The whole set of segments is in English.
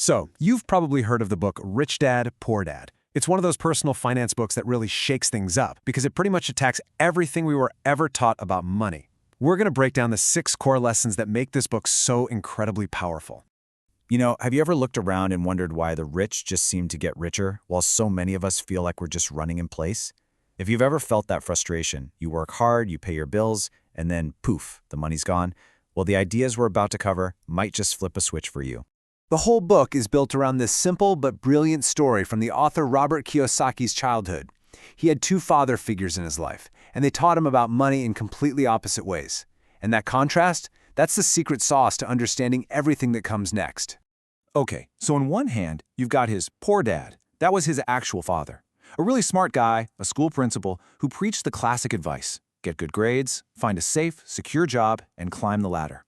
So, you've probably heard of the book Rich Dad, Poor Dad. It's one of those personal finance books that really shakes things up because it pretty much attacks everything we were ever taught about money. We're going to break down the 6 core lessons that make this book so incredibly powerful. Have you ever looked around and wondered why the rich just seem to get richer while so many of us feel like we're just running in place? If you've ever felt that frustration, you work hard, you pay your bills, and then poof, the money's gone. Well, the ideas we're about to cover might just flip a switch for you. The whole book is built around this simple but brilliant story from the author Robert Kiyosaki's childhood. He had 2 father figures in his life, and they taught him about money in completely opposite ways. And that contrast, that's the secret sauce to understanding everything that comes next. Okay, so on one hand, you've got his poor dad. That was his actual father. A really smart guy, a school principal, who preached the classic advice: get good grades, find a safe, secure job, and climb the ladder.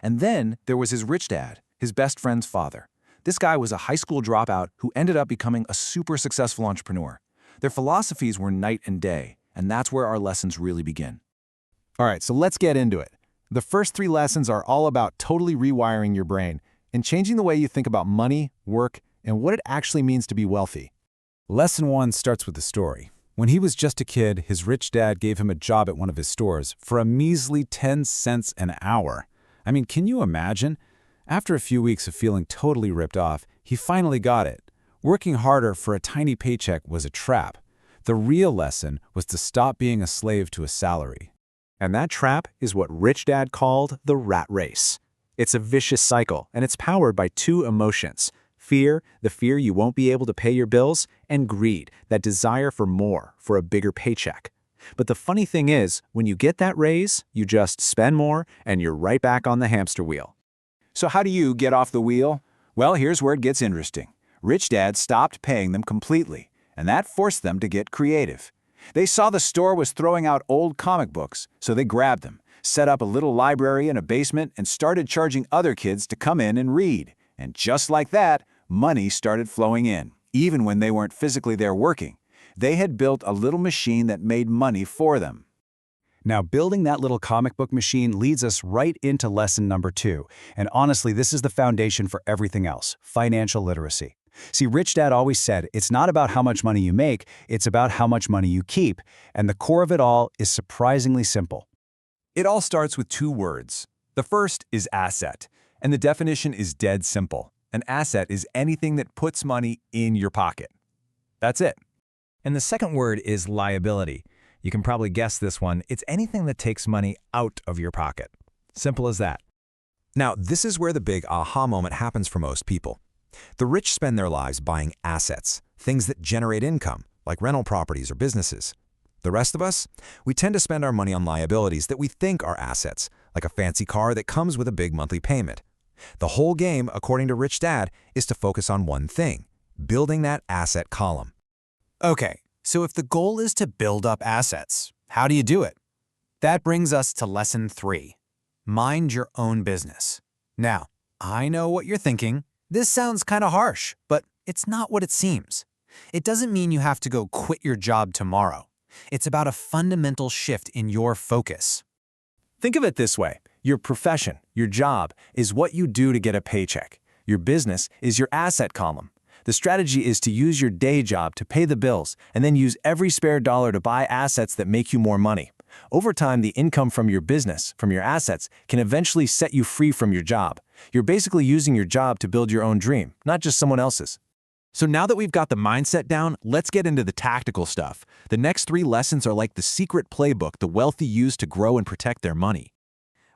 And then there was his rich dad, his best friend's father. This guy was a high school dropout who ended up becoming a super successful entrepreneur. Their philosophies were night and day, and that's where our lessons really begin. All right, so let's get into it. The first 3 lessons are all about totally rewiring your brain and changing the way you think about money, work, and what it actually means to be wealthy. Lesson 1 starts with a story. When he was just a kid, his rich dad gave him a job at one of his stores for a measly 10 cents an hour. I mean, can you imagine? After a few weeks of feeling totally ripped off, he finally got it. Working harder for a tiny paycheck was a trap. The real lesson was to stop being a slave to a salary. And that trap is what Rich Dad called the rat race. It's a vicious cycle, and it's powered by 2 emotions: fear, the fear you won't be able to pay your bills, and greed, that desire for more, for a bigger paycheck. But the funny thing is, when you get that raise, you just spend more, and you're right back on the hamster wheel. So how do you get off the wheel? Well, here's where it gets interesting. Rich Dad stopped paying them completely, and that forced them to get creative. They saw the store was throwing out old comic books, so they grabbed them, set up a little library in a basement, and started charging other kids to come in and read. And just like that, money started flowing in, even when they weren't physically there working. They had built a little machine that made money for them. Now, building that little comic book machine leads us right into lesson number 2. And honestly, this is the foundation for everything else: financial literacy. See, Rich Dad always said, it's not about how much money you make, it's about how much money you keep. And the core of it all is surprisingly simple. It all starts with 2 words. The first is asset, and the definition is dead simple. An asset is anything that puts money in your pocket. That's it. And the second word is liability. You can probably guess this one. It's anything that takes money out of your pocket. Simple as that. Now, this is where the big aha moment happens for most people. The rich spend their lives buying assets, things that generate income, like rental properties or businesses. The rest of us, we tend to spend our money on liabilities that we think are assets, like a fancy car that comes with a big monthly payment. The whole game, according to Rich Dad, is to focus on one thing: building that asset column. Okay, so if the goal is to build up assets, how do you do it? That brings us to lesson 3. Mind your own business. Now, I know what you're thinking. This sounds kind of harsh, but it's not what it seems. It doesn't mean you have to go quit your job tomorrow. It's about a fundamental shift in your focus. Think of it this way. Your profession, your job, is what you do to get a paycheck. Your business is your asset column. The strategy is to use your day job to pay the bills and then use every spare dollar to buy assets that make you more money. Over time, the income from your business, from your assets, can eventually set you free from your job. You're basically using your job to build your own dream, not just someone else's. So now that we've got the mindset down, let's get into the tactical stuff. The next 3 lessons are like the secret playbook the wealthy use to grow and protect their money.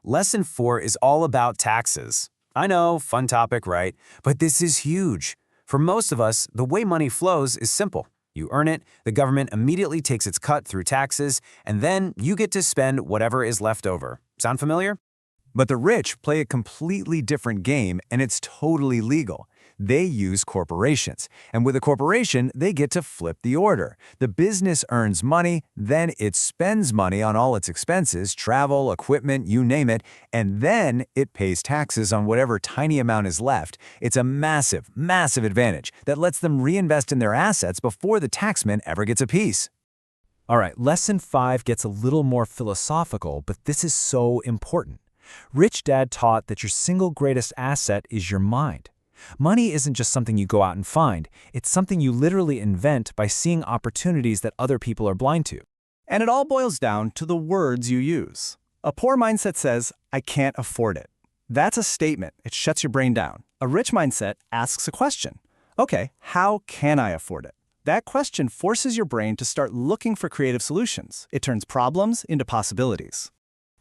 Lesson 4 is all about taxes. I know, fun topic, right? But this is huge. For most of us, the way money flows is simple. You earn it, the government immediately takes its cut through taxes, and then you get to spend whatever is left over. Sound familiar? But the rich play a completely different game, and it's totally legal. They use corporations, and with a corporation, they get to flip the order. The business earns money, then it spends money on all its expenses, travel, equipment, you name it, and then it pays taxes on whatever tiny amount is left. It's a massive, massive advantage that lets them reinvest in their assets before the taxman ever gets a piece. All right, lesson 5 gets a little more philosophical, but this is so important. Rich Dad taught that your single greatest asset is your mind. Money isn't just something you go out and find, it's something you literally invent by seeing opportunities that other people are blind to. And it all boils down to the words you use. A poor mindset says, I can't afford it. That's a statement. It shuts your brain down. A rich mindset asks a question. Okay, how can I afford it? That question forces your brain to start looking for creative solutions. It turns problems into possibilities.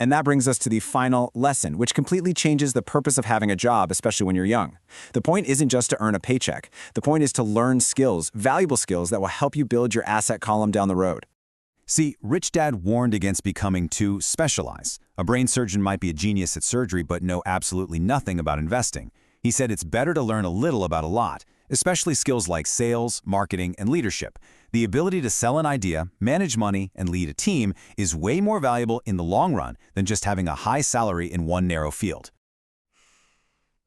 And that brings us to the final lesson, which completely changes the purpose of having a job, especially when you're young. The point isn't just to earn a paycheck. The point is to learn skills, valuable skills that will help you build your asset column down the road. See, Rich Dad warned against becoming too specialized. A brain surgeon might be a genius at surgery but know absolutely nothing about investing. He said it's better to learn a little about a lot, especially skills like sales, marketing, and leadership. The ability to sell an idea, manage money, and lead a team is way more valuable in the long run than just having a high salary in one narrow field.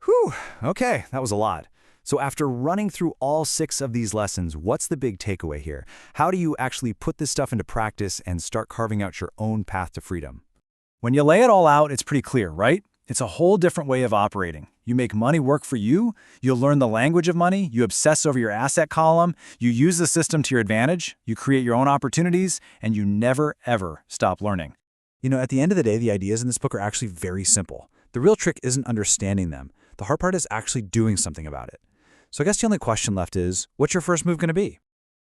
Whew, okay, that was a lot. So after running through all 6 of these lessons, what's the big takeaway here? How do you actually put this stuff into practice and start carving out your own path to freedom? When you lay it all out, it's pretty clear, right? It's a whole different way of operating. You make money work for you, you'll learn the language of money, you obsess over your asset column, you use the system to your advantage, you create your own opportunities, and you never, ever stop learning. You know, at the end of the day, the ideas in this book are actually very simple. The real trick isn't understanding them. The hard part is actually doing something about it. So I guess the only question left is, what's your first move going to be?